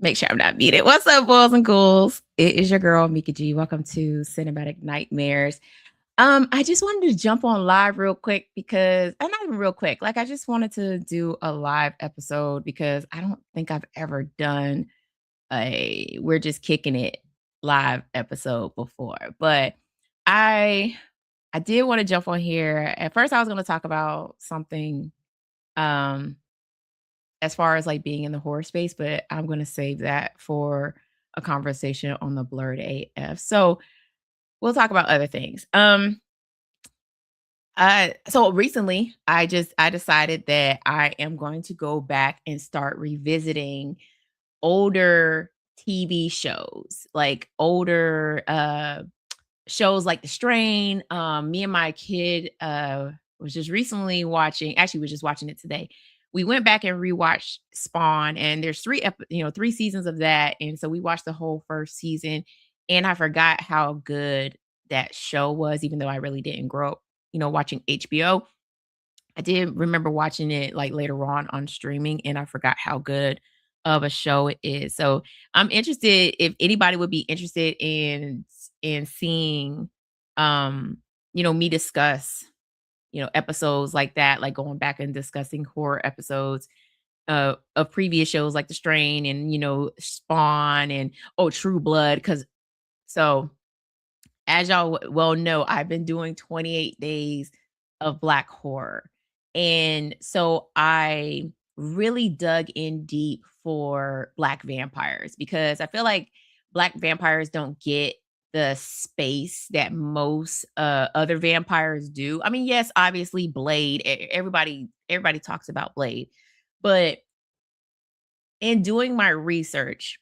Make sure I'm not muted. What's up, boys and ghouls? It is your girl, Mika G. Welcome to Cinematic Nightmares. I just wanted to jump on live real quick because not even real quick. Like I just wanted to do a live episode because I don't think I've ever done a we're just kicking it live episode before. But I I did want to jump on here. At first I was gonna talk about something um as far as, like, being in the horror space, but I'm gonna save that for a conversation on the Blurred AF. So, we'll talk about other things. So recently, I decided that I am going to go back and start revisiting older TV shows, like older, shows like The Strain. Me and my kid was just recently watching. Actually, we are just watching it today. We went back and rewatched Spawn, and there's 3 seasons of that, and so we watched the whole first season. And I forgot how good that show was, even though I really didn't grow up, watching HBO. I did remember watching it like later on streaming, and I forgot how good of a show it is. So I'm interested if anybody would be interested in seeing, um, me discuss, episodes like that, like going back and discussing horror episodes of previous shows like The Strain and Spawn and True Blood. Because so as y'all well know, I've been doing 28 days of black horror. And so I really dug in deep for black vampires because I feel like black vampires don't get the space that most other vampires do. I mean, yes, obviously Blade, everybody talks about Blade, but in doing my research,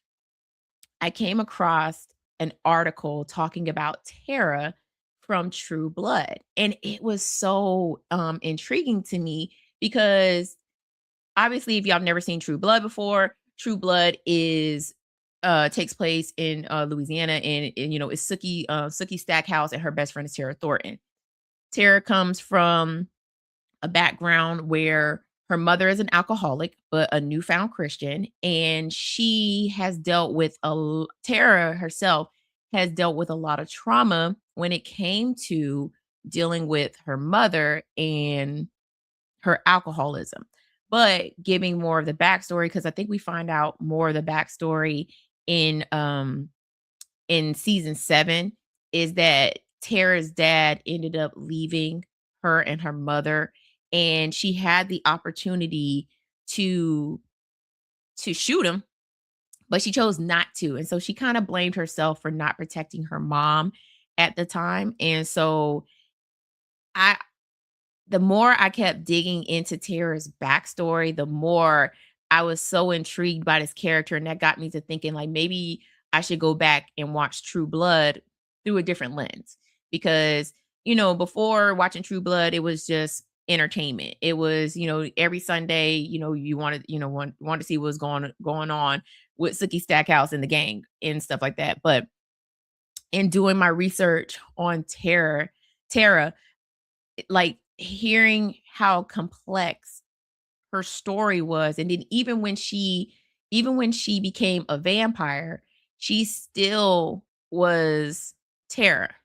I came across an article talking about Tara from True Blood. And it was so intriguing to me because obviously, if y'all have never seen True Blood before, True Blood is takes place in Louisiana, and it's Sookie Stackhouse and her best friend is Tara Thornton. Tara comes from a background where her mother is an alcoholic, but a newfound Christian, and she has dealt with Tara herself has dealt with a lot of trauma when it came to dealing with her mother and her alcoholism. But giving more of the backstory, because I think we find out more of the backstory in in season 7, is that Tara's dad ended up leaving her and her mother, and she had the opportunity to shoot him, but she chose not to. And so she kind of blamed herself for not protecting her mom at the time. And so I the more I kept digging into Tara's backstory, the more I was so intrigued by this character, and that got me to thinking, like, maybe I should go back and watch True Blood through a different lens. Because, before watching True Blood, it was just entertainment. It was, every Sunday, you wanted, want to see what's going on with Sookie Stackhouse and the gang and stuff like that. But in doing my research on Tara, like hearing how complex her story was, and then even when she became a vampire, she still was Tara.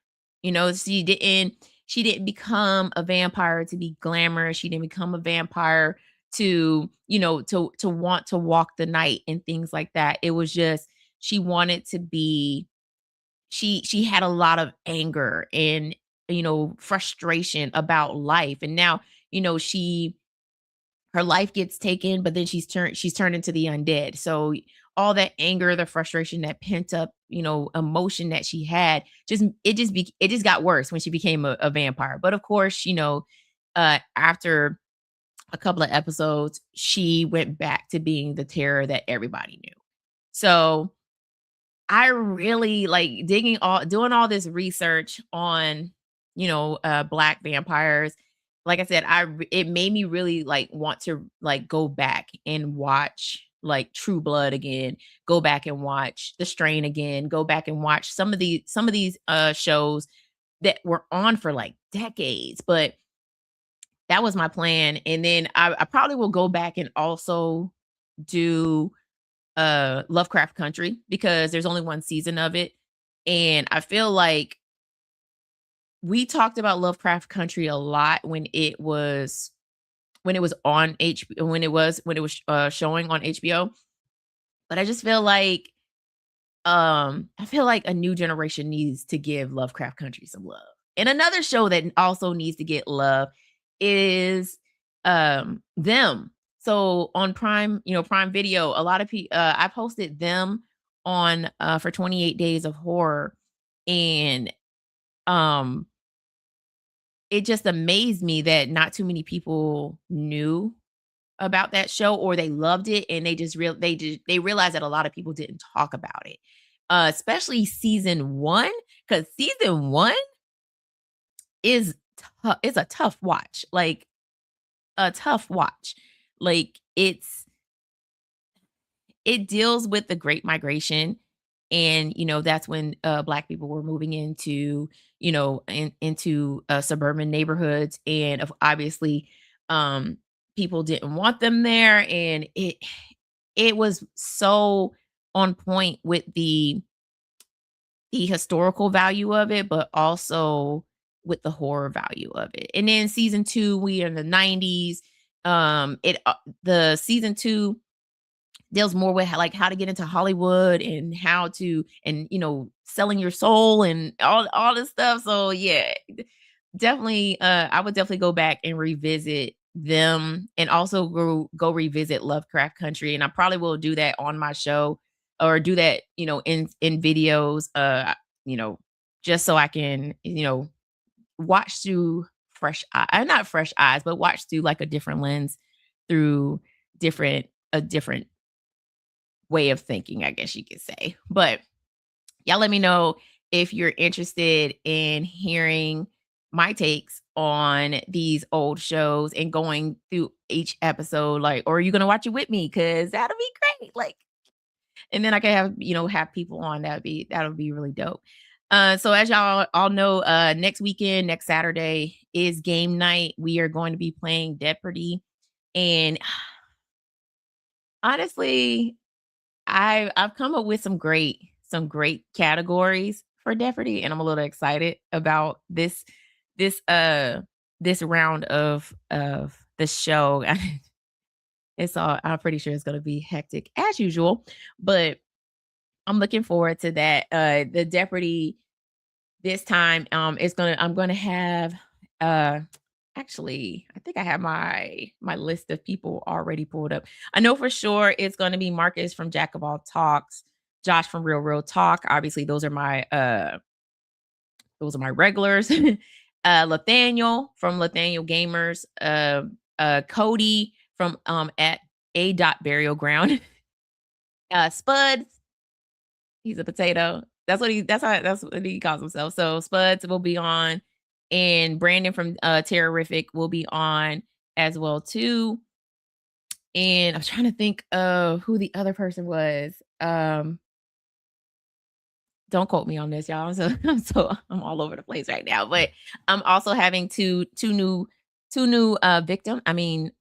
She didn't become a vampire to be glamorous. She didn't become a vampire to want to walk the night and things like that. It was just she wanted to be she had a lot of anger and, frustration about life. And now, she her life gets taken, but then she's turned into the undead. So all that anger, the frustration, that pent up, emotion that she had, it just got worse when she became a vampire. But of course, after a couple of episodes, she went back to being the terror that everybody knew. So I really like doing all this research on, black vampires. Like I said, it made me really like want to like go back and watch like True Blood again, go back and watch The Strain again, go back and watch some of these shows that were on for like decades. But that was my plan. And then I probably will go back and also do Lovecraft Country because there's only one season of it, and I feel like we talked about Lovecraft Country a lot when it was on H when it was, showing on HBO, but I just feel like, I feel like a new generation needs to give Lovecraft Country some love. And another show that also needs to get love is, Them. So on Prime, Prime Video, a lot of people, I posted Them on, for 28 Days of Horror, and, um, it just amazed me that not too many people knew about that show or they loved it and they realized that a lot of people didn't talk about it. Especially season 1, cuz season 1 is it's a tough watch. Like a tough watch. Like it deals with the Great Migration, and, that's when, Black people were moving into, into, suburban neighborhoods, and obviously, um, people didn't want them there, and it was so on point with the historical value of it, but also with the horror value of it. And then season 2, we are in the 90s. The season 2 deals more with like how to get into Hollywood and how to and selling your soul and all this stuff. So yeah, definitely I would definitely go back and revisit Them and also go revisit Lovecraft Country, and I probably will do that on my show or do that, in videos, you know, just so I can, watch through not fresh eyes, but watch through like a different lens through a different way of thinking, I guess you could say. But y'all let me know if you're interested in hearing my takes on these old shows and going through each episode, like, or are you gonna watch it with me? Cause that'll be great. Like, and then I can have people on. That'll be really dope. So as y'all all know, next weekend, next Saturday is game night. We are going to be playing Jeopardy. And honestly, I've come up with some great categories for Jeopardy, and I'm a little excited about this this round of the show. I'm pretty sure it's gonna be hectic as usual, but I'm looking forward to that. The Jeopardy this time, I'm gonna have, uh actually, I think I have my list of people already pulled up. I know for sure it's gonna be Marcus from Jack of All Talks, Josh from Real Talk. Obviously, those are my regulars. Nathaniel from Nathaniel Gamers, Cody from, at A dot Burial Ground, Spud. He's a potato. That's what he calls himself. So Spuds will be on, and Brandon from Terrific will be on as well too. And I'm trying to think of who the other person was. Don't quote me on this, y'all. I'm all over the place right now. But I'm also having two new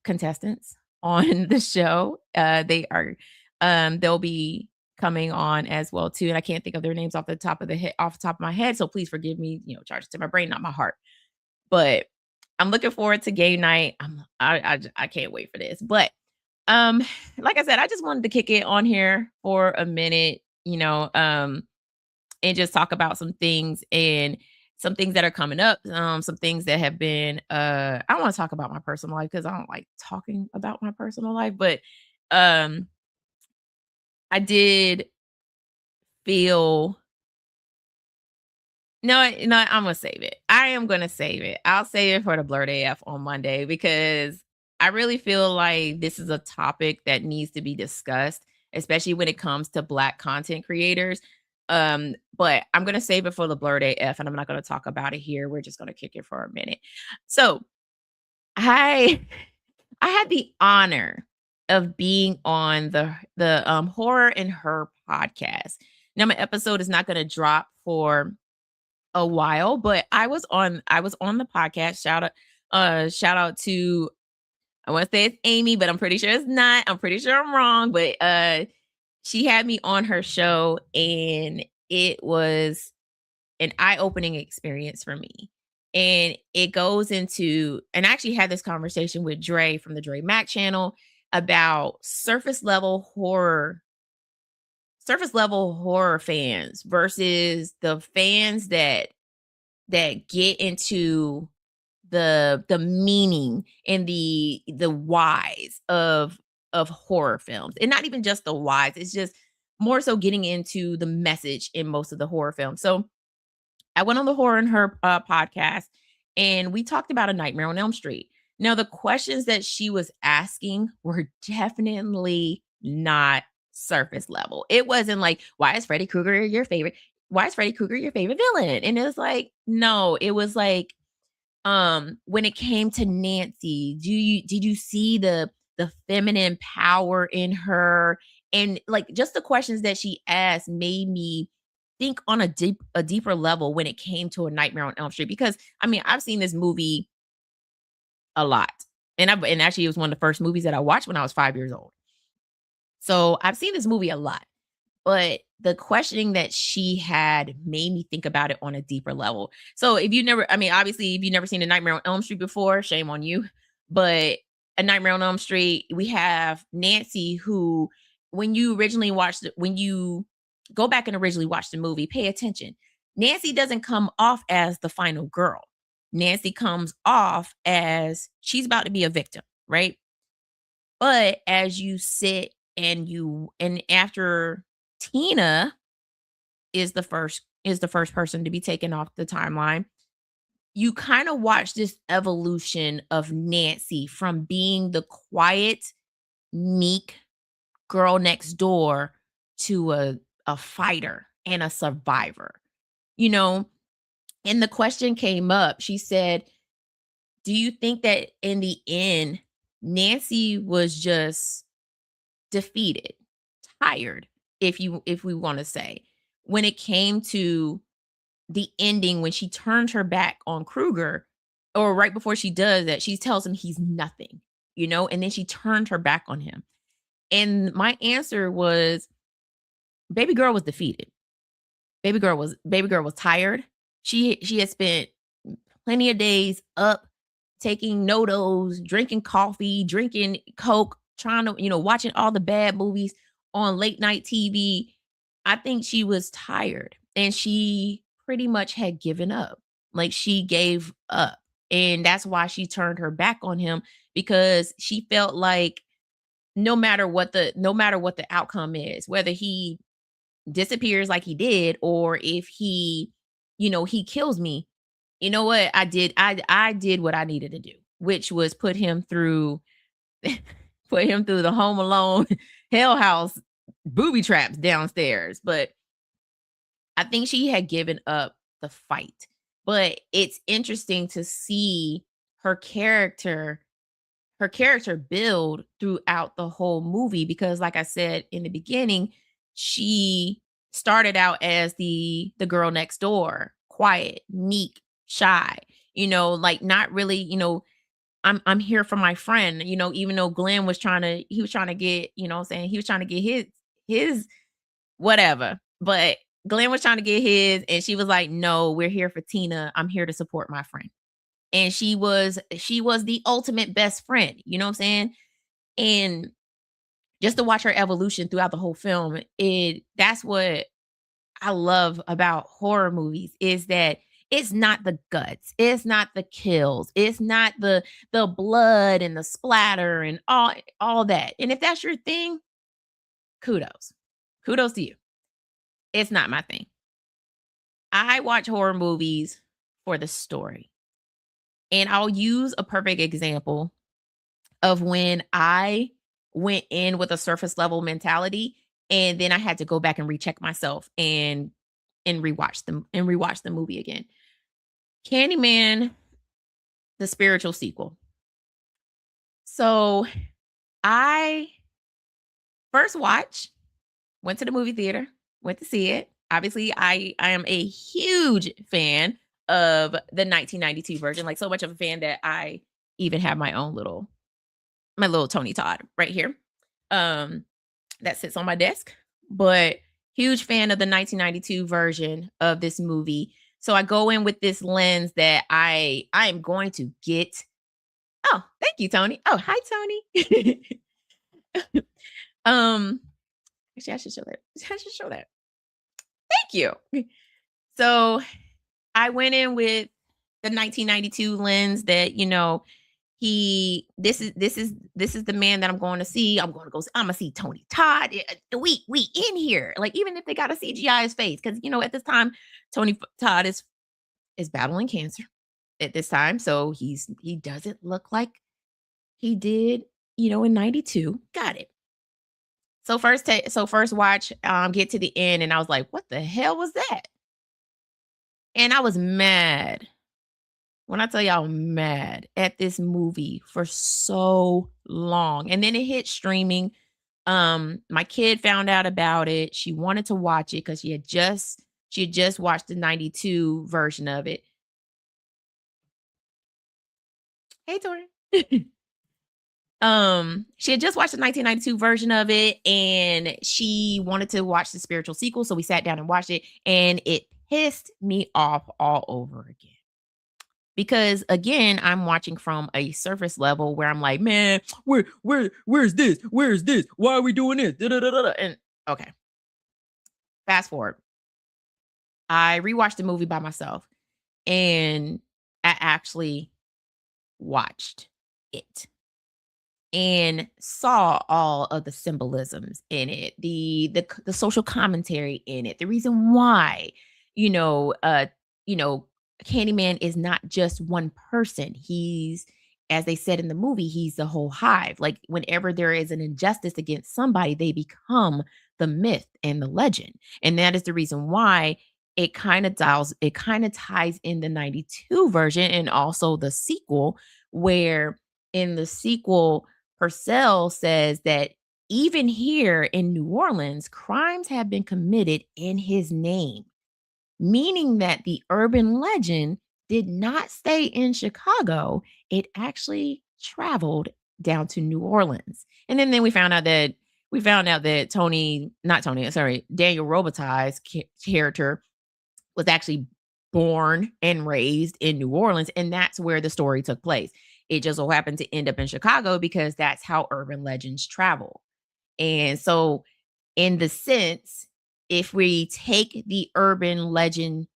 contestants on the show. They'll be coming on as well too. And I can't think of their names off the top of my head. So please forgive me, charge it to my brain, not my heart. But I'm looking forward to game night. I can't wait for this. But um, like I said, I just wanted to kick it on here for a minute, and just talk about some things that are coming up, some things that have been, I don't wanna talk about my personal life because I don't like talking about my personal life, but, um, I did feel no, no, Imma save it. I am gonna save it. I'll save it for the Blurred AF on Monday because I really feel like this is a topic that needs to be discussed, especially when it comes to Black content creators. But I'm gonna save it for the Blurred AF, and I'm not gonna talk about it here. We're just gonna kick it for a minute. So I I had the honor of being on the Horror and Her podcast. Now my episode is not gonna drop for a while, but I was on the podcast. Shout out to, I want to say it's Amy, but I'm pretty sure it's not. I'm pretty sure I'm wrong, but she had me on her show, and it was an eye-opening experience for me. And it goes into, and I actually had this conversation with Dre from the Dre Mac channel about surface level horror fans versus the fans that get into the meaning and the whys of horror films. And not even just the whys, it's just more so getting into the message in most of the horror films. So I went on the Horror and Her podcast, and we talked about A Nightmare on Elm Street. Now, the questions that she was asking were definitely not surface level. It wasn't like, why is Freddy Krueger your favorite? Why is Freddy Krueger your favorite villain? And it was like, no, it was like, when it came to Nancy, did you see the feminine power in her? And like just the questions that she asked made me think on a deeper level when it came to A Nightmare on Elm Street, because I mean I've seen this movie a lot, and actually it was one of the first movies that I watched when I was 5 years old. So I've seen this movie a lot. But the questioning that she had made me think about it on a deeper level. So if you never, I mean, obviously, if you've never seen A Nightmare on Elm Street before, shame on you. But A Nightmare on Elm Street, we have Nancy, who, when you go back and originally watch the movie, pay attention. Nancy doesn't come off as the final girl. Nancy comes off as she's about to be a victim, right? But as you sit and after Tina is the first person to be taken off the timeline, you kind of watch this evolution of Nancy from being the quiet, meek girl next door to a fighter and a survivor. You know, and the question came up. She said, "Do you think that in the end Nancy was just defeated, tired, if we want to say, when it came to the ending when she turned her back on Kruger, or right before she does that, she tells him he's nothing, and then she turned her back on him." And my answer was, baby girl was defeated. Baby girl was tired. She had spent plenty of days up taking NoDoz, drinking coffee, drinking Coke, trying to, watching all the bad movies on late night TV. I think she was tired and she pretty much had given up. Like she gave up. And that's why she turned her back on him, because she felt like no matter what the outcome is, whether he disappears like he did or if he kills me, you know what? I did what I needed to do, which was put him through put him through the Home Alone hell house booby traps downstairs. But I think she had given up the fight. But it's interesting to see her character her character build throughout the whole movie, because like I said in the beginning, she started out as the girl next door, quiet, meek, shy, like not really, I'm here for my friend, even though Glenn was trying to get, what I'm saying, he was trying to get his whatever. But Glenn was trying to get his, and she was like, "No, we're here for Tina. I'm here to support my friend." And she was the ultimate best friend, you know what I'm saying? And just to watch her evolution throughout the whole film, that's what I love about horror movies, is that it's not the guts, it's not the kills, it's not the blood and the splatter and all that. And if that's your thing, kudos. Kudos to you. It's not my thing. I watch horror movies for the story. And I'll use a perfect example of when I went in with a surface level mentality, and then I had to go back and recheck myself and rewatch the movie again. Candyman, the spiritual sequel. So I first watch, went to the movie theater, went to see it. Obviously, I am a huge fan of the 1992 version, like so much of a fan that I even have my little Tony Todd right here. Um that sits on my desk. but huge fan of the 1992 version of this movie. So I go in with this lens that I am going to get. Oh, thank you, Tony. Oh, hi, Tony. um, actually, I should show that. I should show that. Thank you. So I went in with the 1992 lens that, this is the man that I'm going to see. I'm gonna see Tony Todd. We in here. Like, even if they got to CGI his face, because at this time, Todd is battling cancer at this time. So he doesn't look like he did, in 92. Got it. So first watch, get to the end, and I was like, what the hell was that? And I was mad. When I tell y'all mad at this movie for so long. And then it hit streaming. My kid found out about it. She wanted to watch it because she had just watched the 92 version of it. Hey, Tori. She had just watched the 1992 version of it and she wanted to watch the spiritual sequel. So we sat down and watched it and it pissed me off all over again. Because again, I'm watching from a surface level where I'm like, man, where's this? Where's this? Why are we doing this? Da, da, da, da, da. And okay, fast forward. I rewatched the movie by myself and I actually watched it and saw all of the symbolisms in it, the social commentary in it, the reason why, you know, uh, you know, Candyman is not just one person. He's, as they said in the movie, he's the whole hive. Like whenever there is an injustice against somebody, they become the myth and the legend. And that is the reason why it kind of ties in the 92 version and also the sequel, where in the sequel Purcell says that even here in New Orleans, crimes have been committed in his name, meaning that the urban legend did not stay in Chicago. It actually traveled down to New Orleans. And then we found out that not Tony, sorry, Daniel Robitaille's character was actually born and raised in New Orleans, and that's where the story took place. It just so happened to end up in Chicago because that's how urban legends travel. And so, in the sense, if we take the urban legend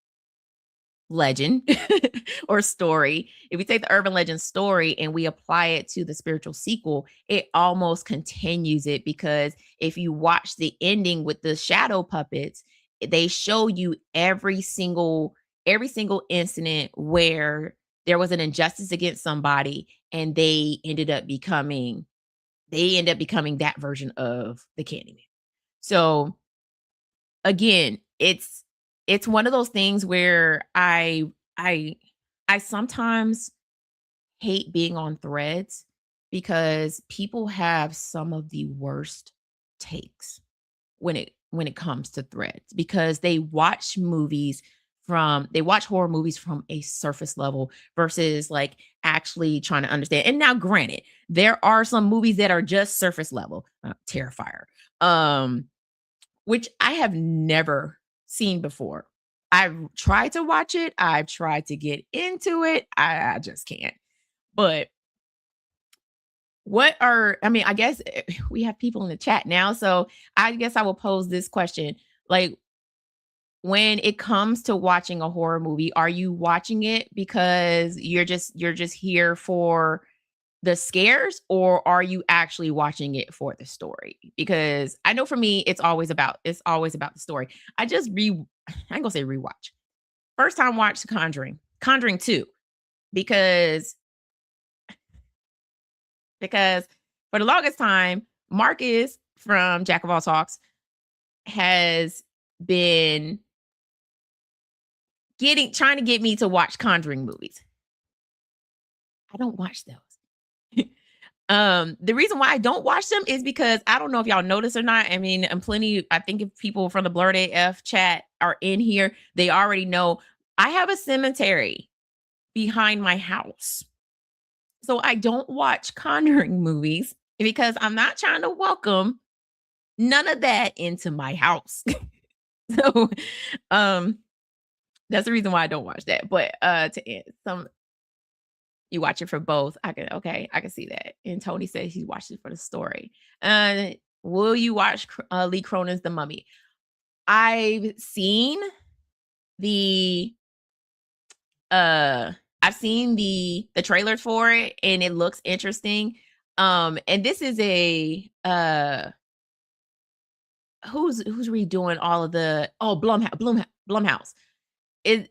or story, if we take the urban legend story and we apply it to the spiritual sequel, it almost continues it because if you watch the ending with the shadow puppets, they show you every single incident where there was an injustice against somebody and they end up becoming that version of the Candyman. So again, it's one of those things where I I sometimes hate being on threads because people have some of the worst takes when it comes to threads because they watch horror movies from a surface level versus like actually trying to understand. And now granted, there are some movies that are just surface level, Terrifier. Um which I have never seen before. I've tried to watch it, I've tried to get into it, I just can't. But I mean, I guess we have people in the chat now, so I guess I will pose this question. Like, when it comes to watching a horror movie, are you watching it because you're just here for the scares, or are you actually watching it for the story? Because I know for me, it's always about the story. I ain't gonna say rewatch. First time watched Conjuring 2, because because for the longest time, Marcus from Jack of All Talks has been getting trying to get me to watch Conjuring movies. I don't watch those. The reason why I don't watch them is because I don't know if y'all notice or not. I mean, I think if people from the Blurred AF chat are in here, they already know I have a cemetery behind my house. So I don't watch Conjuring movies because I'm not trying to welcome none of that into my house. So, um, that's the reason why I don't watch that. But, to end some you watch it for both. I can see that. And Tony says he watched it for the story. Uh, will you watch Lee Cronin's The Mummy? I've seen the uh I've seen the trailers for it and it looks interesting. And this is a who's redoing all of the Blumhouse. It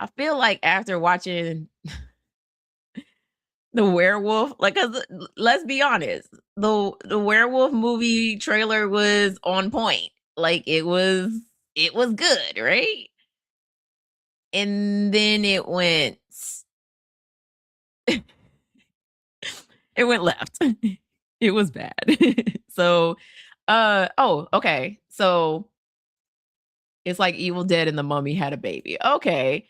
I feel like after watching the werewolf, like, 'cause let's be honest, the werewolf movie trailer was on point. Like it was good, right? And then it went left. It was bad. So, okay. So it's like Evil Dead and the Mummy had a baby. Okay,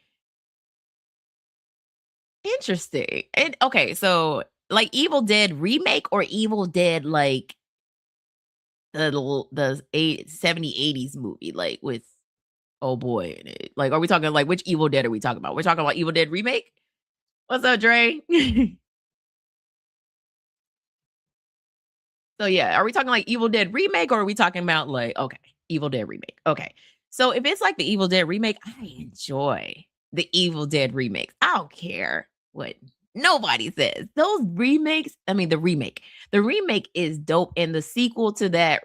interesting. And okay, so like Evil Dead remake or Evil Dead like the 70 80s movie, like with oh boy in it. Like, are we talking like which Evil Dead are we talking about? We're talking about Evil Dead remake? What's up, Dre? So yeah, are we talking like Evil Dead remake or are we talking about like okay, Evil Dead remake? Okay. So if it's like the Evil Dead remake, I enjoy the Evil Dead remakes. I don't care what nobody says. Those remakes, I mean the remake. The remake is dope and the sequel to that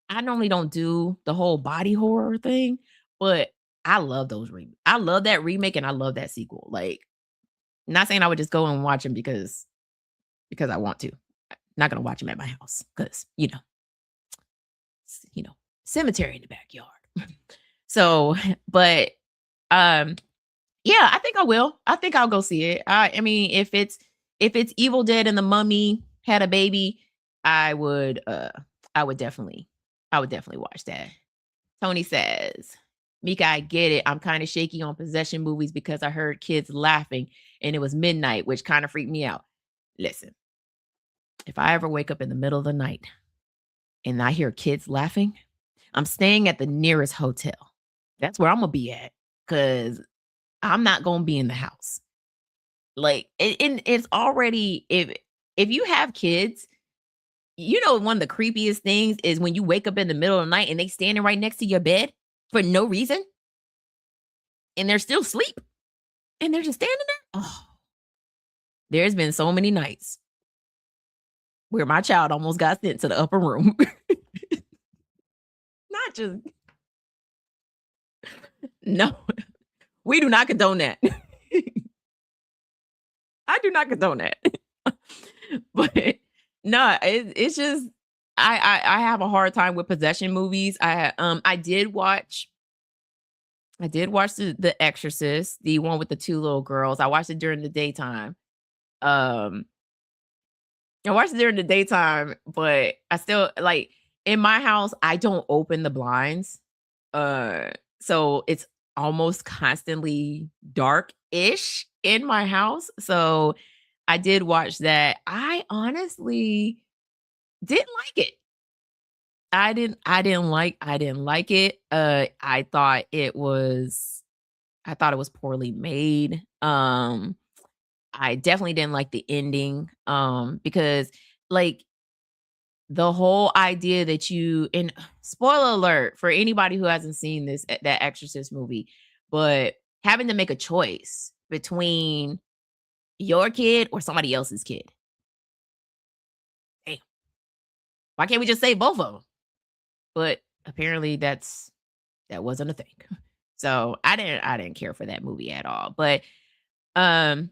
I normally don't do the whole body horror thing, but I love I love that remake and I love that sequel. Like not saying I would just go and watch them because I want to. Not gonna watch them at my house because you know, cemetery in the backyard. So, but um, yeah, I think I will. I think I'll go see it. I mean, if it's Evil Dead and the Mummy had a baby, I would I would definitely watch that. Tony says, Mika, I get it. I'm kind of shaky on possession movies because I heard kids laughing and it was midnight, which kind of freaked me out. Listen, if I ever wake up in the middle of the night and I hear kids laughing, I'm staying at the nearest hotel. That's where I'm gonna be at because I'm not gonna be in the house. Like, and it's already if you have kids, you know one of the creepiest things is when you wake up in the middle of the night and they standing right next to your bed for no reason and they're still asleep and they're just standing there. Oh, there's been so many nights where my child almost got sent to the upper room. Not just no, we do not condone that. I do not condone that. But no, it's just I have a hard time with possession movies. I did watch the Exorcist, the one with the 2 little girls. I watched it during the daytime. Um, I watched it during the daytime, but I still like in my house, I don't open the blinds. So it's almost constantly dark-ish in my house. So I did watch that. I honestly didn't like it. I didn't like it. I thought it was poorly made. I definitely didn't like the ending, because, like, the whole idea that you and spoiler alert for anybody who hasn't seen that Exorcist movie, but having to make a choice between your kid or somebody else's kid. Damn, why can't we just save both of them? But apparently that wasn't a thing. So I didn't care for that movie at all. But um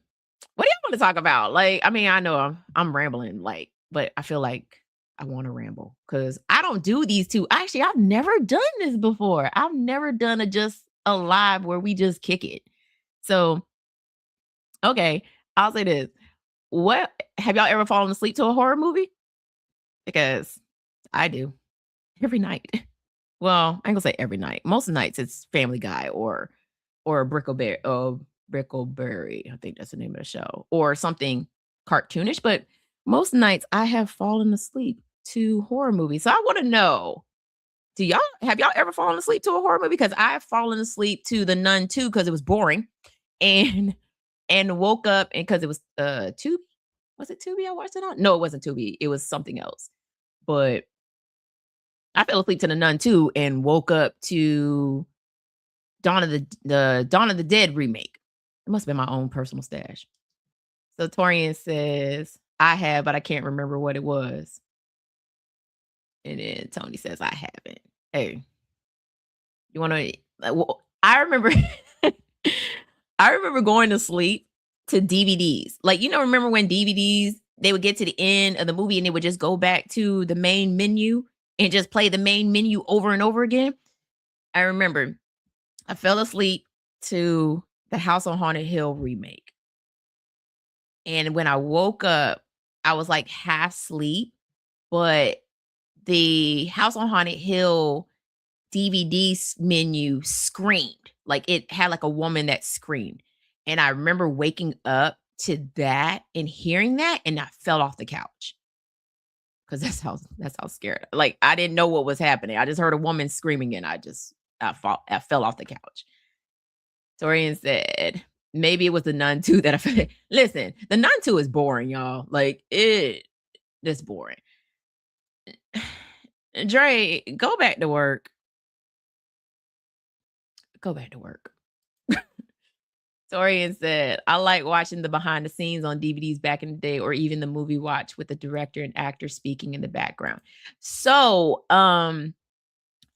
what do y'all want to talk about? Like, I mean, I know I'm rambling, like, but I feel like I want to ramble because I don't do these two. Actually, I've never done this before. I've never done a just a live where we just kick it. So, okay, I'll say this. What have y'all ever fallen asleep to a horror movie? Because I do every night. Well, I ain't gonna say every night. Most nights it's Family Guy or Brickleberry. Oh, Brickleberry. I think that's the name of the show or something cartoonish. But Most nights I have fallen asleep to horror movies. So I wanna know, have y'all ever fallen asleep to a horror movie? Because I've fallen asleep to The Nun 2 because it was boring and woke up and because it was, Tubi? Was it Tubi I watched it on? No, it wasn't Tubi, it was something else. But I fell asleep to The Nun 2 and woke up to Dawn of the Dead remake. It must have been my own personal stash. So Torian says, "I have, but I can't remember what it was." And then Tony says, "I haven't." Hey, you wanna well, I remember I remember going to sleep to DVDs. Like, remember when DVDs, they would get to the end of the movie and they would just go back to the main menu and just play the main menu over and over again? I remember I fell asleep to the House on Haunted Hill remake. And when I woke up, I was like half asleep, but the House on Haunted Hill DVD menu screamed. Like it had like a woman that screamed. And I remember waking up to that and hearing that, and I fell off the couch. Cause that's how scared. Like I didn't know what was happening. I just heard a woman screaming and I fell off the couch. Torian said, maybe it was the Nun 2 that I fell. Listen, the Nun 2 is boring, y'all. Like it's boring. Dre, go back to work. Go back to work. Torian said, I like watching the behind the scenes on DVDs back in the day, or even the movie watch with the director and actor speaking in the background. So I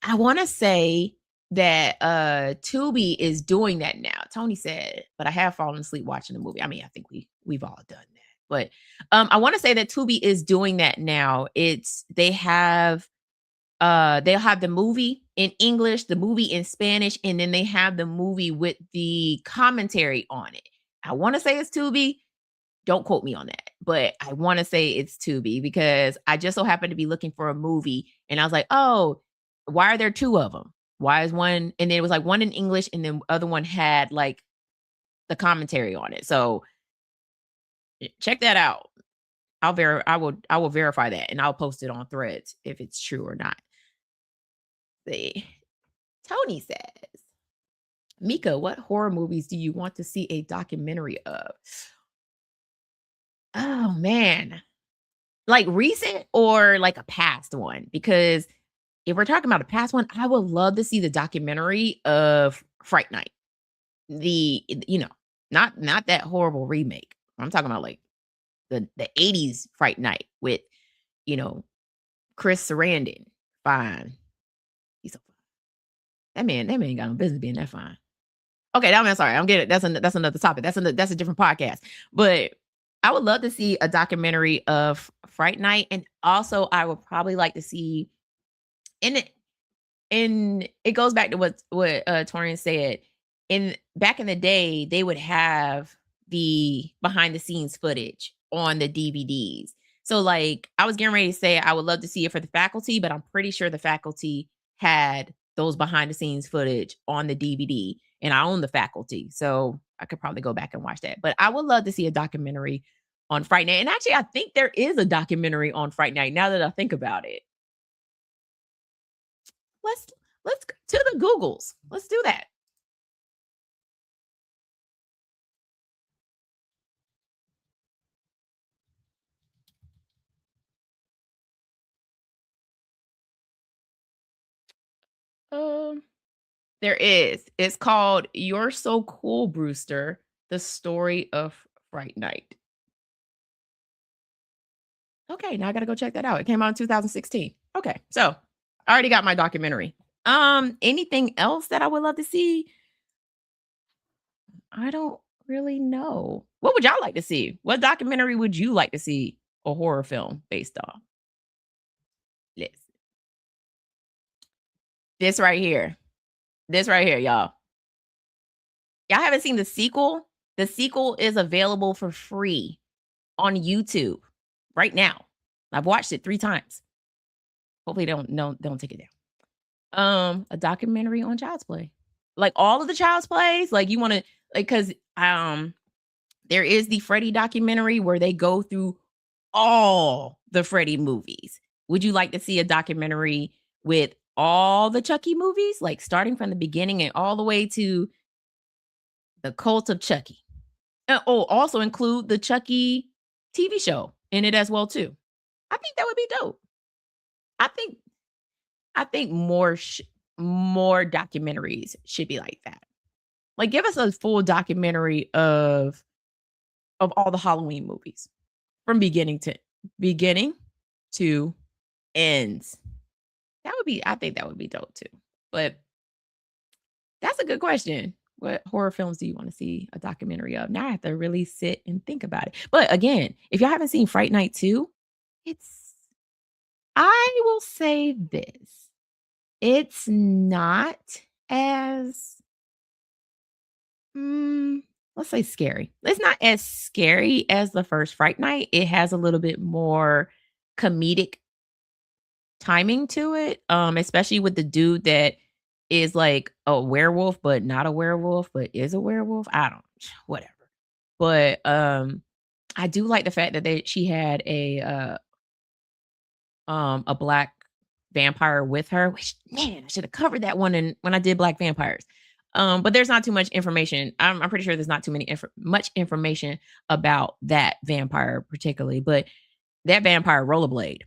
want to say that Tubi is doing that now. Tony said, but I have fallen asleep watching the movie. I mean, I think we've all done that. But I want to say that Tubi is doing that now. They'll have the movie in English, the movie in Spanish, and then they have the movie with the commentary on it. I want to say it's Tubi. Don't quote me on that, but I want to say it's Tubi because I just so happened to be looking for a movie and I was like, oh, why are there two of them? Why is one? And then it was like one in English and then the other one had like the commentary on it. So check that out. I will verify that and I'll post it on Threads if it's true or not. See. Tony says, Mika, what horror movies do you want to see a documentary of? Oh man. Like recent or like a past one? Because if we're talking about a past one, I would love to see the documentary of Fright Night. The not that horrible remake. I'm talking about like the 80s Fright Night with, you know, Chris Sarandon. Fine. He's so fine. That man got no business being that fine. Okay, I'm sorry. I'm getting that's another topic. That's a different podcast. But I would love to see a documentary of Fright Night, and also I would probably like to see and it goes back to what Torian said. Back in the day, they would have the behind the scenes footage on the DVDs. So like I was getting ready to say I would love to see it for the faculty, but I'm pretty sure the faculty had those behind the scenes footage on the DVD and I own the faculty. So I could probably go back and watch that. But I would love to see a documentary on Fright Night. And actually, I think there is a documentary on Fright Night now that I think about it. Let's let's go to the Googles. Let's do that. Um, there is. It's called You're So Cool, Brewster, the story of Fright Night. Okay, now I gotta go check that out. It came out in 2016. Okay, so I already got my documentary. Anything else that I would love to see? I don't really know. What would y'all like to see? What documentary would you like to see a horror film based on? Listen, this right here. This right here, y'all. Y'all haven't seen the sequel? The sequel is available for free on YouTube right now. I've watched it 3 times. Hopefully don't take it down. A documentary on Child's Play. Like all of the Child's Plays, like you wanna like cuz there is the Freddy documentary where they go through all the Freddy movies. Would you like to see a documentary with all the Chucky movies, like starting from the beginning and all the way to the Cult of Chucky? Also include the Chucky TV show in it as well too. I think that would be dope. I think I think more documentaries should be like that. Like, give us a full documentary of all the Halloween movies from beginning to ends. That would be I think that would be dope too. But that's a good question. What horror films do you wanna see a documentary of? Now I have to really sit and think about it. But again, if y'all haven't seen Fright Night 2, it's I will say this, it's not as, mm, let's say scary. It's not as scary as the first Fright Night. It has a little bit more comedic timing to it, especially with the dude that is like a werewolf, but not a werewolf, but is a werewolf. I don't whatever. But I do like the fact that she had a black vampire with her, which man, I should have covered that one in when I did Black Vampires. But there's not too much information. I'm pretty sure there's not too much information about that vampire particularly, but that vampire rollerblade.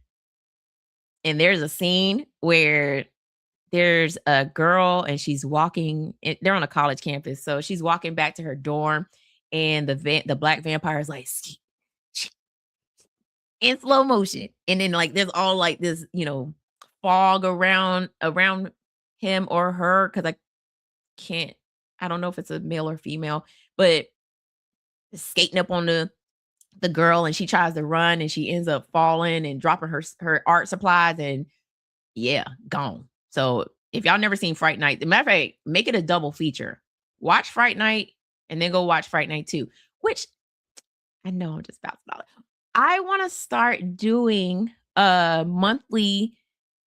And there's a scene where there's a girl and she's walking they're on a college campus, so she's walking back to her dorm, and the black vampire is like in slow motion, and then, like, there's all, like, this, fog around him or her, because can't I don't know if it's a male or female, but skating up on the girl, and she tries to run, and she ends up falling and dropping her art supplies, and yeah, gone. So, if y'all never seen Fright Night, the matter of fact, make it a double feature. Watch Fright Night and then go watch Fright Night 2, which I know I'm just bouncing about. I wanna start doing, monthly,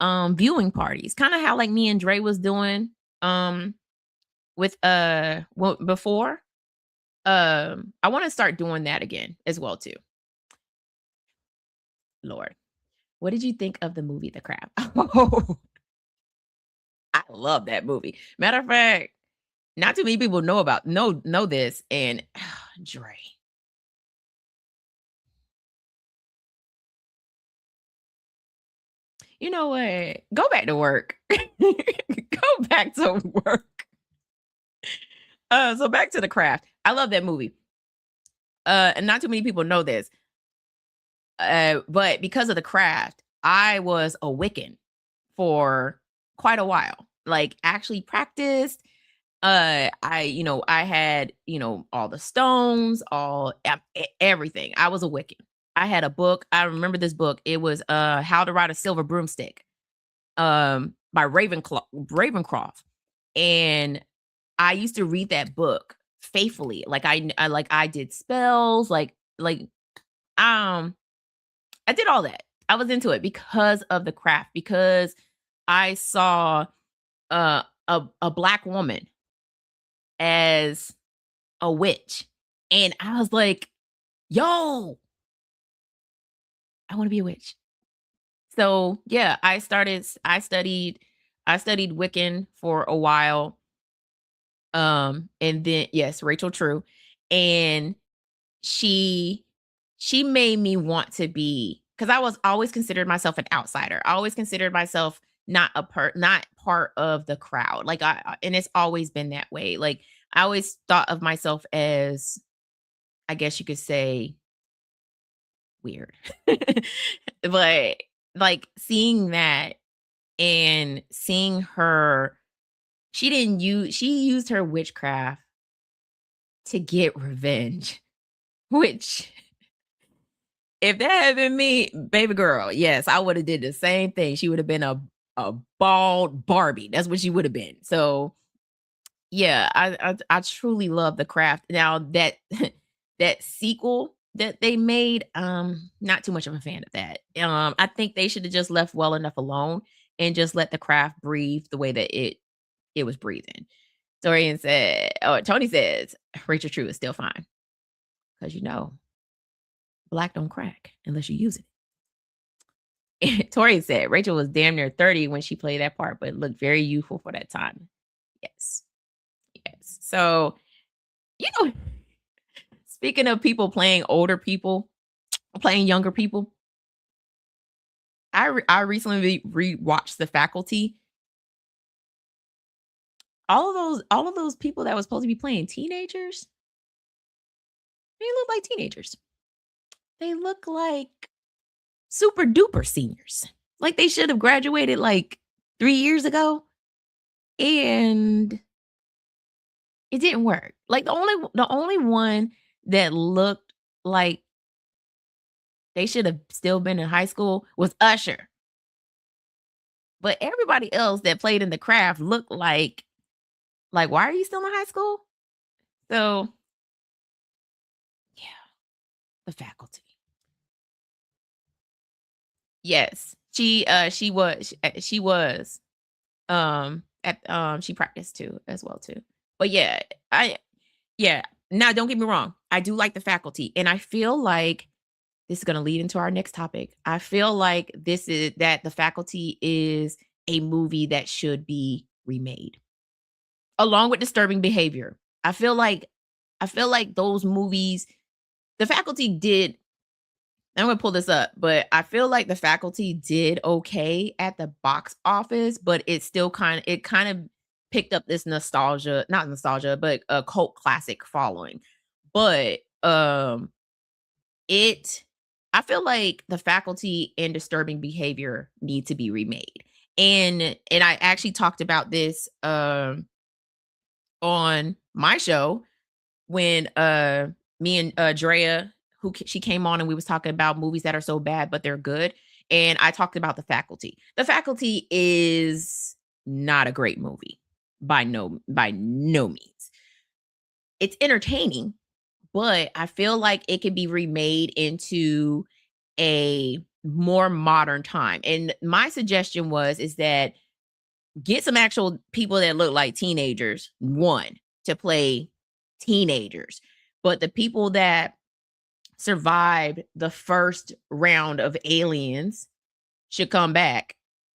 viewing parties, kinda how, like, me and Dre was doing, with, before. I wanna start doing that again as well too. Lord, what did you think of the movie The Craft? Oh, I love that movie. Matter of fact, not too many people know this, and Dre. You know what? Go back to work. Go back to work. So back to The Craft. I love that movie. And not too many people know this. But because of The Craft, I was a Wiccan for quite a while. Like, actually practiced. I had, all the stones, everything. I was a Wiccan. I had a book. I remember this book. It was How to Ride a Silver Broomstick by Ravencroft. And I used to read that book faithfully. Like I did spells, um I did all that. I was into it because of The Craft, because I saw a black woman as a witch. And I was like, yo, I want to be a witch. So yeah, I studied Wiccan for a while. And then yes, Rachel True. And she she made me want to be, because I was always considered myself an outsider. I always considered myself not part of the crowd. Like and it's always been that way. Like I always thought of myself as, I guess you could say, weird. But like seeing that and seeing her, she used her witchcraft to get revenge, which if that had been me, baby girl, yes, I would have did the same thing. She would have been a bald Barbie. That's what she would have been. So yeah, I truly love The Craft. Now that that sequel that they made, not too much of a fan of that. I think they should have just left well enough alone and just let The Craft breathe the way that it was breathing. Tony says Rachel True is still fine because Black don't crack unless you use it. Tori said Rachel was damn near 30 when she played that part, but looked very youthful for that time. Yes. Yes. So, you know, speaking of people playing older people, playing younger people, I recently rewatched The Faculty. All of those people that was supposed to be playing teenagers, they look like teenagers. They look like super duper seniors. Like they should have graduated like 3 years ago, and it didn't work. Like the only one that looked like they should have still been in high school was Usher. But everybody else that played in the craft looked like, why are you still in high school? So, yeah, The Faculty. Yes. She was, she practiced too as well too. But yeah. Now don't get me wrong. I do like The Faculty, and I feel like this is gonna lead into our next topic. I feel like The Faculty is a movie that should be remade, along with Disturbing Behavior. I feel like those movies The Faculty did. I'm gonna pull this up, but I feel like The Faculty did okay at the box office, but it kind of picked up this nostalgia, not nostalgia, but a cult classic following. But it I feel like The Faculty and Disturbing Behavior need to be remade. And I actually talked about this on my show when me and Drea, she came on and we was talking about movies that are so bad but they're good, and I talked about The Faculty. The Faculty is not a great movie by no means. It's entertaining, but I feel like it could be remade into a more modern time. And my suggestion is that get some actual people that look like teenagers, one, to play teenagers. But the people that survived the first round of aliens should come back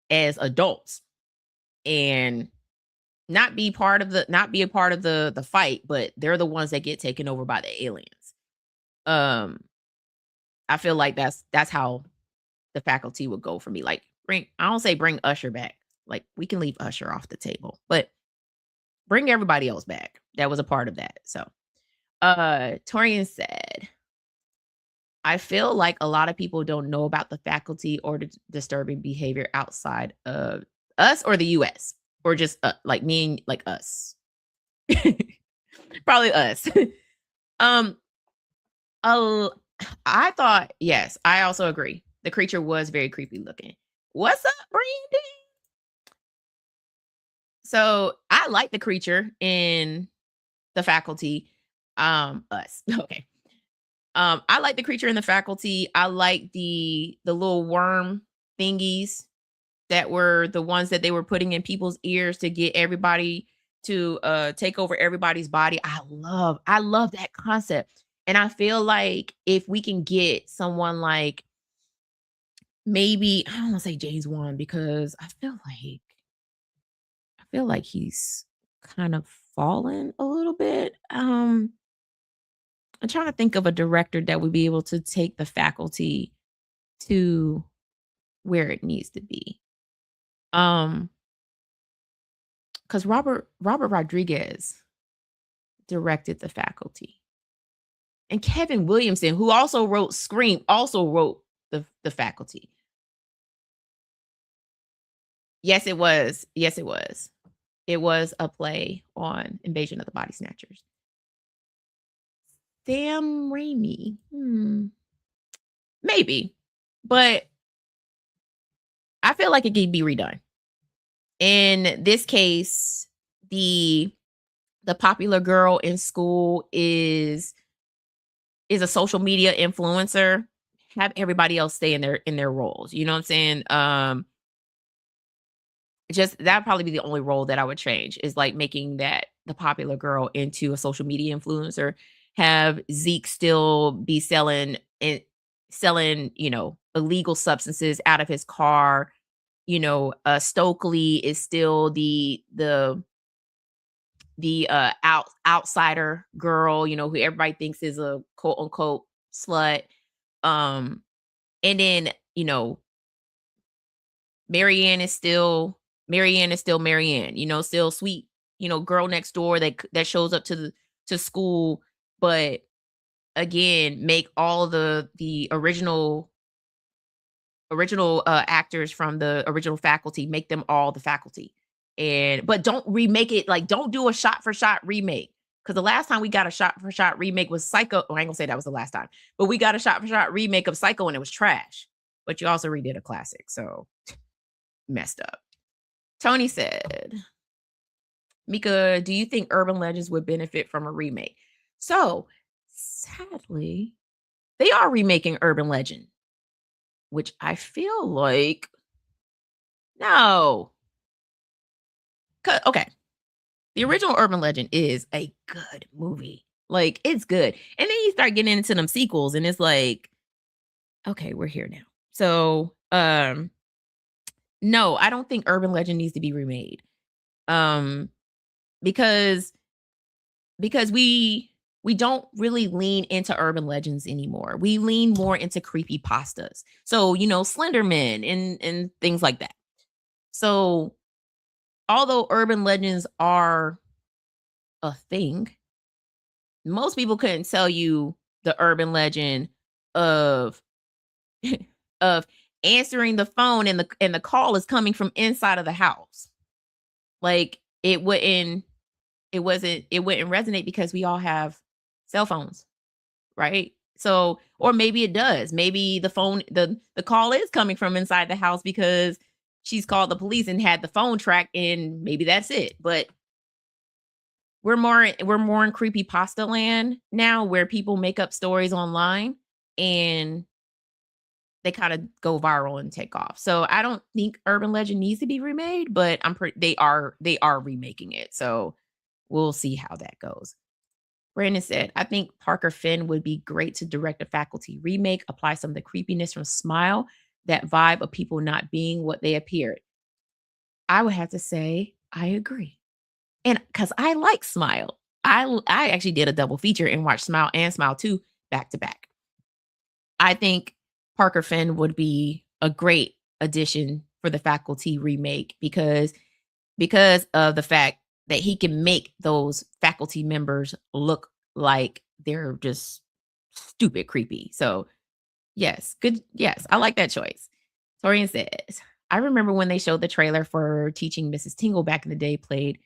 as adults and not be a part of the fight, but they're the ones that get taken over by the aliens. Um, I feel like that's how The Faculty would go for me. Like I don't say bring Usher back. Like we can leave Usher off the table, but bring everybody else back that was a part of that. So, Torian said, I feel like a lot of people don't know about The Faculty or Disturbing Behavior outside of us or the US, or just like me and like us. Probably us. um oh, I thought, yes, I also agree. The creature was very creepy looking. What's up, Brandy? So I like the creature in The Faculty. Us. Okay. I like the creature in The Faculty. I like the little worm thingies that were the ones that they were putting in people's ears to get everybody to take over everybody's body. I love that concept. And I feel like if we can get someone like, maybe I don't want to say James Wan, because I feel like he's kind of fallen a little bit. I'm trying to think of a director that would be able to take The Faculty to where it needs to be. Um, because Robert Rodriguez directed The Faculty. And Kevin Williamson, who also wrote Scream, also wrote The Faculty. Yes, it was. Yes, it was. It was a play on Invasion of the Body Snatchers. Sam Raimi. Maybe. But I feel like it could be redone. In this case, the popular girl in school is a social media influencer. Have everybody else stay in their roles. You know what I'm saying? Just that'd probably be the only role that I would change, is like making that the popular girl into a social media influencer. Have Zeke still be selling selling, illegal substances out of his car. Stokely is still the outsider girl, who everybody thinks is a quote unquote slut. Um, and then, Marianne is still Marianne is still Marianne, still sweet, girl next door that shows up to school, but again, make all the original actors from the original faculty, make them all the faculty. But don't remake it, like, don't do a shot for shot remake. Because the last time we got a shot for shot remake was Psycho. Well, I ain't gonna say that was the last time, but we got a shot for shot remake of Psycho and it was trash. But you also redid a classic, so messed up. Tony said, Mika, do you think Urban Legends would benefit from a remake? So sadly, they are remaking Urban Legend, which I feel like no. Okay. The original Urban Legend is a good movie. Like, it's good. And then you start getting into them sequels and it's like, okay, we're here now. So, no, I don't think Urban Legend needs to be remade. Um, because we don't really lean into urban legends anymore. We lean more into creepy pastas. So, Slenderman and things like that. So, although urban legends are a thing, most people couldn't tell you the urban legend of of answering the phone and the call is coming from inside of the house. Like, it wouldn't resonate because we all have cell phones, right? So, or maybe it does. Maybe the call is coming from inside the house because she's called the police and had the phone tracked, and maybe that's it. But we're more in creepy pasta land now, where people make up stories online and they kind of go viral and take off. So I don't think Urban Legend needs to be remade, but they are remaking it. So we'll see how that goes. Brandon said, I think Parker Finn would be great to direct a faculty remake, apply some of the creepiness from Smile, that vibe of people not being what they appeared. I would have to say, I agree. And because I like Smile, I actually did a double feature and watched Smile and Smile 2 back to back. I think Parker Finn would be a great addition for the faculty remake because of the fact that he can make those faculty members look like they're just stupid creepy. So, yes, good. Yes, I like that choice. Torian says, I remember when they showed the trailer for Teaching Mrs. Tingle back in the day played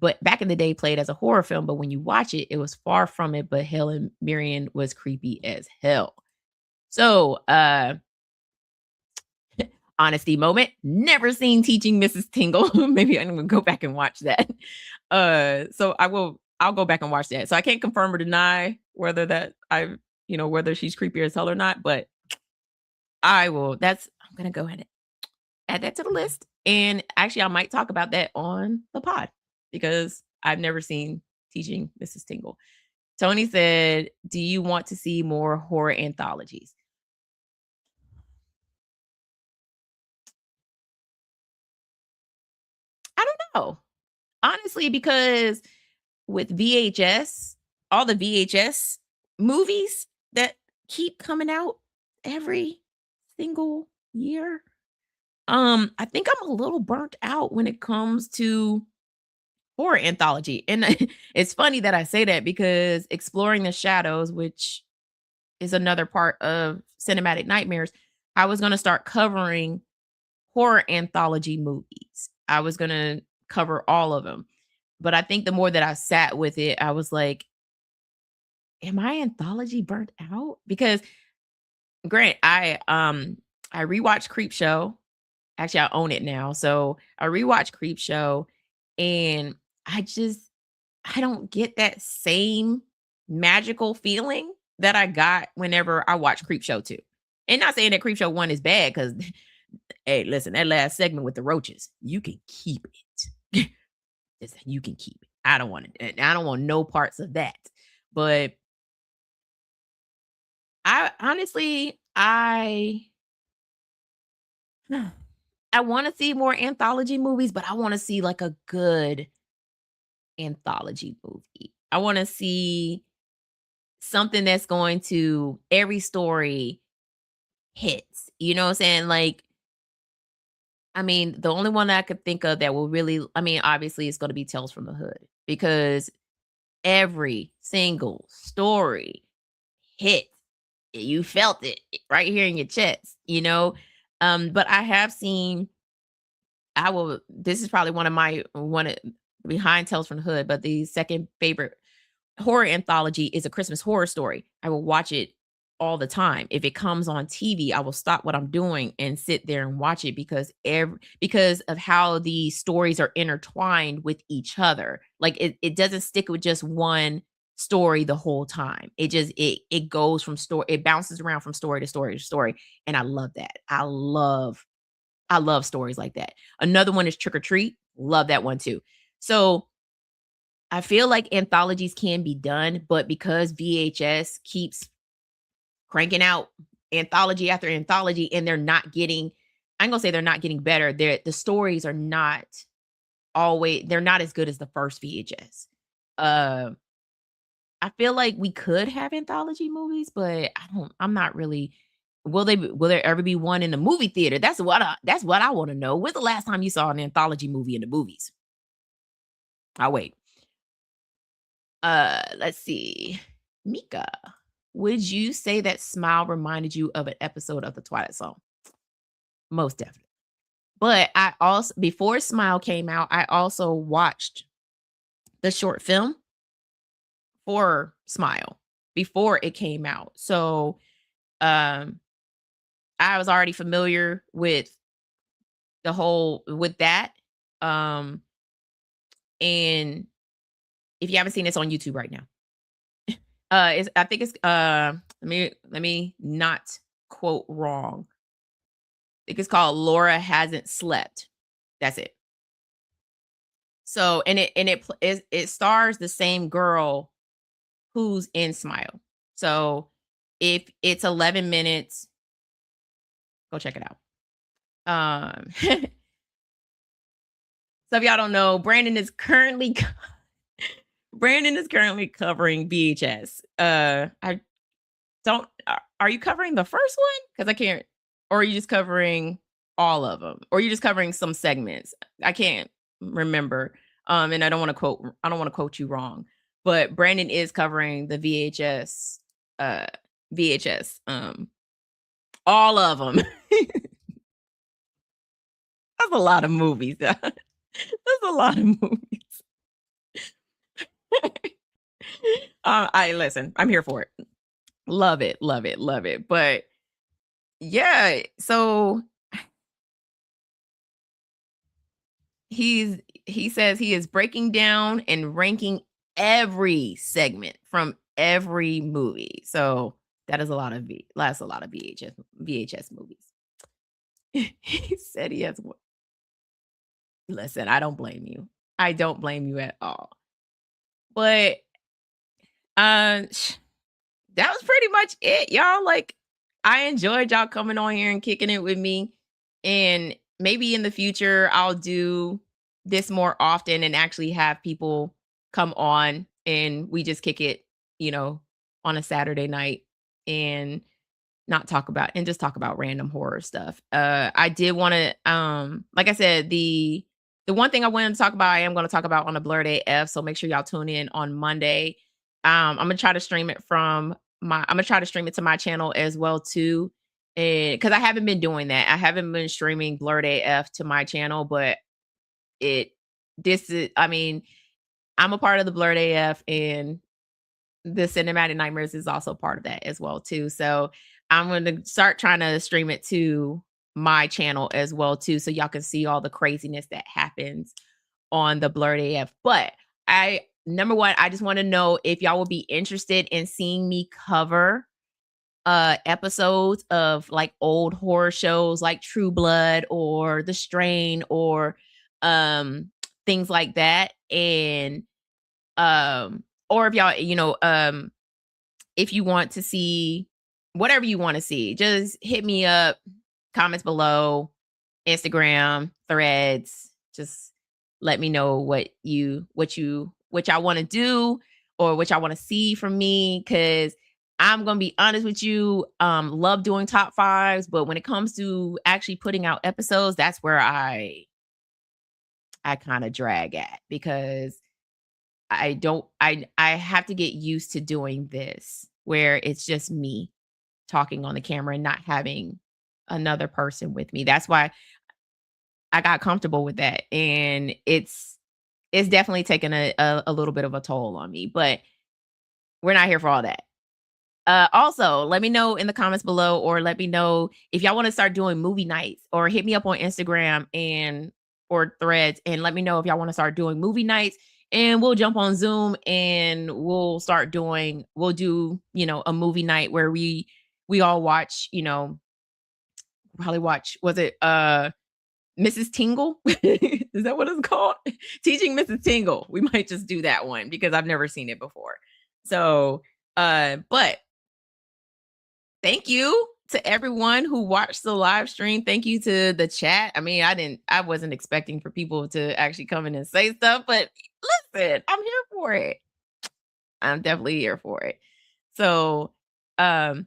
as a horror film, but when you watch it, it was far from it, but Helen Mirren was creepy as hell. So, honesty moment. Never seen Teaching Mrs. Tingle. Maybe I'm gonna go back and watch that. So I'll go back and watch that. So I can't confirm or deny whether she's creepy as hell or not, but I'm gonna go ahead and add that to the list. And actually I might talk about that on the pod because I've never seen Teaching Mrs. Tingle. Tony said, do you want to see more horror anthologies? I don't know. Honestly, because with VHS, all the VHS movies that keep coming out every single year, I think I'm a little burnt out when it comes to horror anthology. And it's funny that I say that because Exploring the Shadows, which is another part of Cinematic Nightmares, I was going to start covering horror anthology movies. I was going to cover all of them. But I think the more that I sat with it, I was like, am I anthology burnt out? Because Grant, I rewatched Creep Show. Actually, I own it now. So I rewatched Creep Show and I don't get that same magical feeling that I got whenever I watch Creep Show 2. And not saying that Creep Show 1 is bad, because hey, listen, that last segment with the roaches, you can keep it. You can keep it. I don't want it. I don't want no parts of that. But I honestly, I wanna see more anthology movies, but I wanna see, like, a good anthology movie. I wanna see something that's going to every story hits, you know what I'm saying? Like, I mean, the only one that I could think of that will really I mean, obviously, it's gonna be Tales from the Hood because every single story hit. You felt it right here in your chest, you know? But I have seen I will this is probably one of behind Tales from the Hood, but the second favorite horror anthology is A Christmas Horror Story. I will watch it all the time. If it comes on TV, I will stop what I'm doing and sit there and watch it because of how the stories are intertwined with each other. Like it doesn't stick with just one story the whole time. It goes from story it bounces around from story to story to story and I love that. I love stories like that. Another one is Trick or Treat. Love that one too. So I feel like anthologies can be done, but because VHS keeps cranking out anthology after anthology and they're not getting I ain't gonna say they're not getting better. The stories are not always they're not as good as the first VHS. Uh, I feel like we could have anthology movies, but I'm not really will there ever be one in the movie theater? That's what I wanna know. When's the last time you saw an anthology movie in the movies? I'll wait. Let's see. Mika, would you say that Smile reminded you of an episode of The Twilight Zone? Most definitely. But I also before Smile came out, I also watched the short film for Smile before it came out. So, um, I was already familiar with the whole with that. Um, and if you haven't seen it, it's on YouTube right now. It's I think it's let me not quote wrong. I think it's called Laura Hasn't Slept. That's it. So it stars the same girl who's in Smile. So if it's 11 minutes, go check it out. So if y'all don't know, Brandon is currently covering VHS. I don't are you covering the first one? Because I can't or are you just covering all of them? Or are you just covering some segments? I can't remember. And I don't want to quote you wrong, but Brandon is covering the uh VHS, all of them. That's a lot of movies. That's a lot of movies. I listen, I'm here for it. Love it, love it, love it. But yeah, so he says he is breaking down and ranking every segment from every movie. So that is a lot of that's a lot of VHS movies. He said he has one. Listen, I don't blame you. I don't blame you at all. But that was pretty much it, y'all. Like, I enjoyed y'all coming on here and kicking it with me. And maybe in the future, I'll do this more often and actually have people come on and we just kick it, you know, on a Saturday night and not talk about and just talk about random horror stuff. I did want to like I said, the one thing I wanted to talk about, I am going to talk about on the Blurred AF, so make sure y'all tune in on Monday. I'm going to try to stream it I'm going to try to stream it to my channel as well too. And cuz I haven't been doing that. I haven't been streaming Blurred AF to my channel, but it this is I mean, I'm a part of the Blurred AF and the Cinematic Nightmares is also part of that as well too. So I'm going to start trying to stream it to my channel as well too, so y'all can see all the craziness that happens on the Blurred AF. But I number one, I just want to know if y'all will be interested in seeing me cover episodes of like old horror shows like True Blood or The Strain or things like that. And or if y'all, if you want to see whatever you want to see. Just hit me up, comments below, Instagram, threads. Just let me know what y'all want to do or what y'all want to see from me. Cause I'm gonna be honest with you. Love doing top fives, but when it comes to actually putting out episodes, that's where I kind of drag at because I don't I have to get used to doing this where it's just me talking on the camera and not having another person with me. That's why I got comfortable with that. And it's definitely taken a little bit of a toll on me, but we're not here for all that. Also, let me know in the comments below, or let me know if y'all want to start doing movie nights, or hit me up on Instagram and or threads and let me know if y'all want to start doing movie nights, and we'll jump on Zoom and we'll do, a movie night where we all watch, probably watch, was it Mrs. Tingle? Is that what it's called? Teaching Mrs. Tingle. We might just do that one because I've never seen it before. So, but thank you to everyone who watched the live stream. Thank you to the chat. I mean, I wasn't expecting for people to actually come in and say stuff, but listen, I'm here for it. I'm definitely here for it. So, um,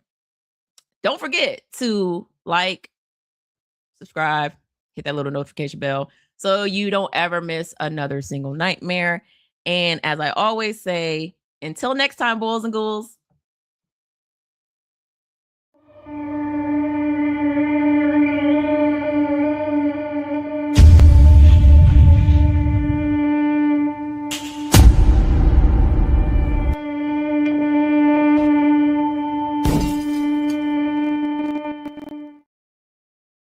don't forget to like, subscribe, hit that little notification bell so you don't ever miss another single nightmare. And as I always say, until next time, boys and ghouls,